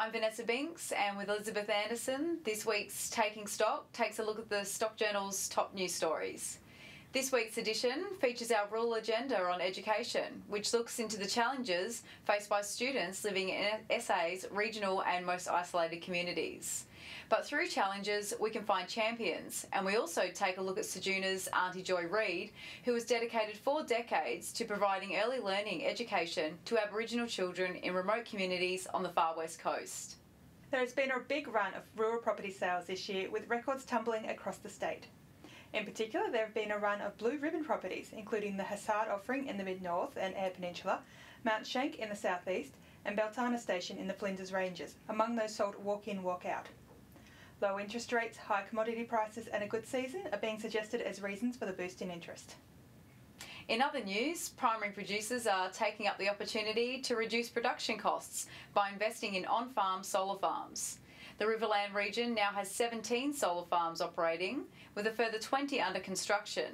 I'm Vanessa Binks, and with Elizabeth Anderson, this week's Taking Stock takes a look at the Stock Journal's top news stories. This week's edition features our rural agenda on education, which looks into the challenges faced by students living in SA's regional and most isolated communities. But through challenges, we can find champions, and we also take a look at Sejuna's Auntie Joy Reid, who has dedicated 4 decades to providing early learning education to Aboriginal children in remote communities on the far west coast. There has been a big run of rural property sales this year, with records tumbling across the state. In particular, there have been a run of blue ribbon properties, including the Hassard Offering in the mid-north and Eyre Peninsula, Mount Shank in the southeast, and Beltana Station in the Flinders Ranges, among those sold walk-in, walk-out. Low interest rates, high commodity prices and a good season are being suggested as reasons for the boost in interest. In other news, primary producers are taking up the opportunity to reduce production costs by investing in on-farm solar farms. The Riverland region now has 17 solar farms operating, with a further 20 under construction.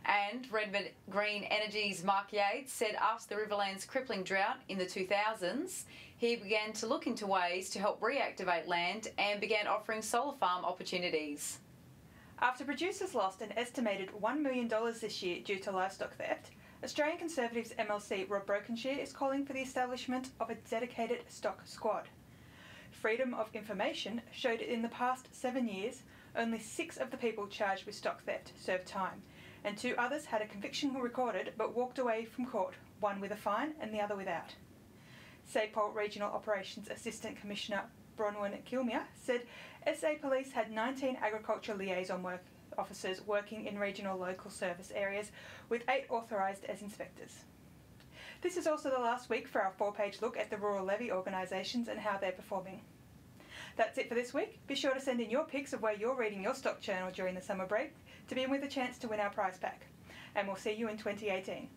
And Redmond Green Energy's Mark Yates said after the Riverland's crippling drought in the 2000s, he began to look into ways to help reactivate land and began offering solar farm opportunities. After producers lost an estimated $1 million this year due to livestock theft, Australian Conservatives MLC Rob Brokenshire is calling for the establishment of a dedicated stock squad. Freedom of Information showed in the past 7 years, only 6 of the people charged with stock theft served time, and 2 others had a conviction recorded but walked away from court, one with a fine and the other without. SAPOL Regional Operations Assistant Commissioner Bronwyn Kilmere said SA Police had 19 agriculture liaison officers working in regional local service areas, with 8 authorised as inspectors. This is also the last week for our 4-page look at the rural levy organisations and how they're performing. That's it for this week. Be sure to send in your pics of where you're reading your stock journal during the summer break to be in with a chance to win our prize pack. And we'll see you in 2018.